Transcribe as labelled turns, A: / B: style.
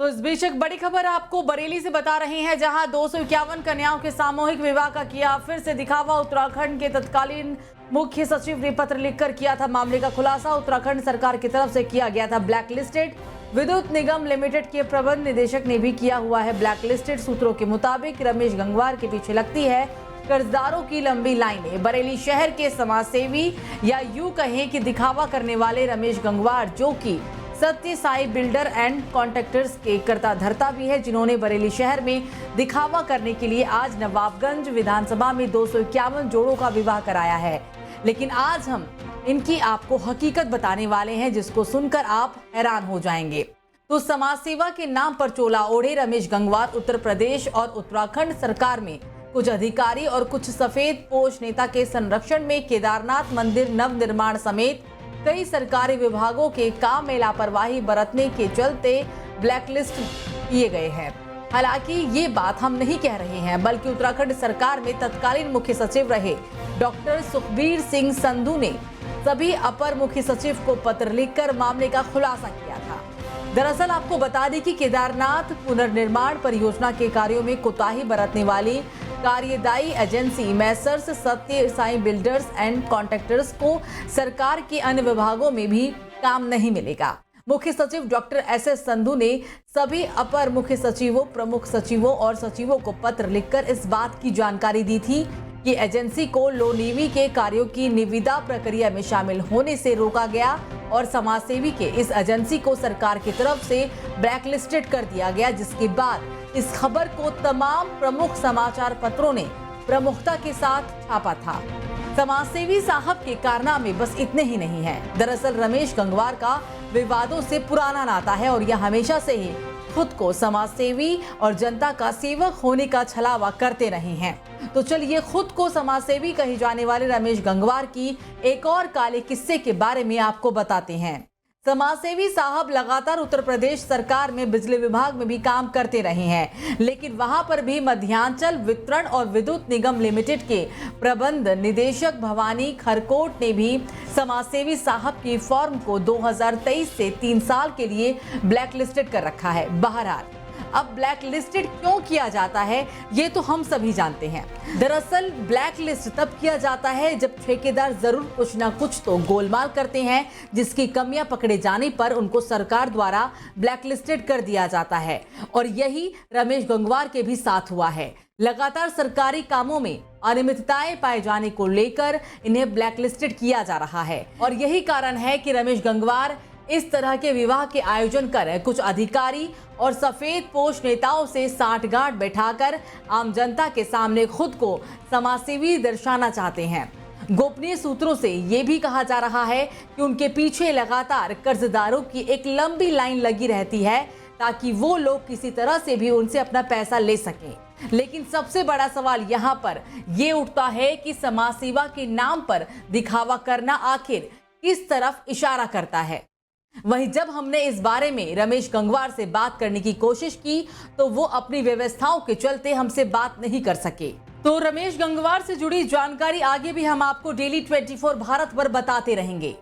A: तो इस बीच एक बड़ी खबर आपको बरेली से बता रहे हैं, जहां 251 कन्याओं के सामूहिक विवाह का किया फिर से दिखावा। उत्तराखंड के तत्कालीन मुख्य सचिव ने पत्र लिखकर किया था मामले का खुलासा। उत्तराखंड सरकार की तरफ से किया गया था ब्लैकलिस्टेड। विद्युत निगम लिमिटेड के प्रबंध निदेशक ने भी किया हुआ है ब्लैकलिस्टेड। सूत्रों के मुताबिक रमेश गंगवार के पीछे लगती है कर्जदारों की लंबी लाइनें। बरेली शहर के समाजसेवी या यूं कहें कि दिखावा करने वाले रमेश गंगवार, जो कि सत्य साई बिल्डर एंड कॉन्ट्रैक्टर्स के कर्ता धर्ता भी है, जिन्होंने बरेली शहर में दिखावा करने के लिए आज नवाबगंज विधानसभा में 251 जोड़ों का विवाह कराया है। लेकिन आज हम इनकी आपको हकीकत बताने वाले हैं, जिसको सुनकर आप हैरान हो जाएंगे। तो समाज सेवा के नाम पर चोला ओढ़े रमेश गंगवार उत्तर प्रदेश और उत्तराखंड सरकार में कुछ अधिकारी और कुछ सफेद पोश नेता के संरक्षण में केदारनाथ मंदिर नव निर्माण समेत कई सरकारी विभागों के काम में लापरवाही बरतने के चलते ब्लैकलिस्ट किए गए हैं। हालांकि ये बात हम नहीं कह रहे हैं, बल्कि उत्तराखंड सरकार में तत्कालीन मुख्य सचिव रहे डॉक्टर सुखबीर सिंह संधू ने सभी अपर मुख्य सचिव को पत्र लिखकर मामले का खुलासा किया था। दरअसल आपको बता दें कि केदारनाथ पुनर्निर्माण परियोजना के कार्यों में कोताही बरतने वाली कार्यदायी एजेंसी मैसर्स सत्य साई बिल्डर्स एंड कॉन्ट्रैक्टर्स को सरकार के अन्य विभागों में भी काम नहीं मिलेगा। मुख्य सचिव डॉक्टर एस संधू ने सभी अपर मुख्य सचिवों, प्रमुख सचिवों और सचिवों को पत्र लिखकर इस बात की जानकारी दी थी कि एजेंसी को लोनीवी के कार्यों की निविदा प्रक्रिया में शामिल होने से रोका गया और समाजसेवी के इस एजेंसी को सरकार की तरफ से ब्लैकलिस्टेड कर दिया गया। जिसके बाद इस खबर को तमाम प्रमुख समाचार पत्रों ने प्रमुखता के साथ छापा था। समाजसेवी साहब के कारनामे बस इतने ही नहीं हैं। दरअसल रमेश गंगवार का विवादों से पुराना नाता है और यह हमेशा से ही खुद को समाजसेवी और जनता का सेवक होने का छलावा करते रहे हैं। तो चलिए खुद को समाजसेवी कहे जाने वाले रमेश गंगवार की एक और काले किस्से के बारे में आपको बताते हैं। समाजसेवी साहब लगातार उत्तर प्रदेश सरकार में बिजली विभाग में भी काम करते रहे हैं, लेकिन वहां पर भी मध्यांचल वितरण और विद्युत निगम लिमिटेड के प्रबंध निदेशक भवानी खरकोट ने भी समाजसेवी साहब की फर्म को 2023 से 3 साल के लिए ब्लैकलिस्टेड कर रखा है। बहरहाल अब ब्लैकलिस्टेड क्यों किया जाता है, ये तो हम सभी जानते हैं। दरअसल ब्लैकलिस्ट तब किया जाता है जब ठेकेदार जरूर कुछ ना कुछ तो गोलमाल करते हैं, जिसकी कमियां पकड़े जाने पर उनको सरकार द्वारा ब्लैकलिस्टेड कर दिया जाता है। और यही रमेश गंगवार के भी साथ हुआ है। लगातार सरकारी कामों में अनियमितताएं पाए जाने को लेकर इन्हें ब्लैकलिस्टेड किया जा रहा है और यही कारण है कि रमेश गंगवार इस तरह के विवाह के आयोजन कर कुछ अधिकारी और सफेद पोश नेताओं से साठगांठ बैठाकर आम जनता के सामने खुद को समाजसेवी दर्शाना चाहते हैं। गोपनीय सूत्रों से ये भी कहा जा रहा है कि उनके पीछे लगातार कर्जदारों की एक लंबी लाइन लगी रहती है, ताकि वो लोग किसी तरह से भी उनसे अपना पैसा ले सकें। लेकिन सबसे बड़ा सवाल यहाँ पर ये उठता है कि समाज सेवा के नाम पर दिखावा करना आखिर किस तरफ इशारा करता है। वहीं जब हमने इस बारे में रमेश गंगवार से बात करने की कोशिश की तो वो अपनी व्यवस्थाओं के चलते हमसे बात नहीं कर सके। तो रमेश गंगवार से जुड़ी जानकारी आगे भी हम आपको डेली 24 भारत पर बताते रहेंगे।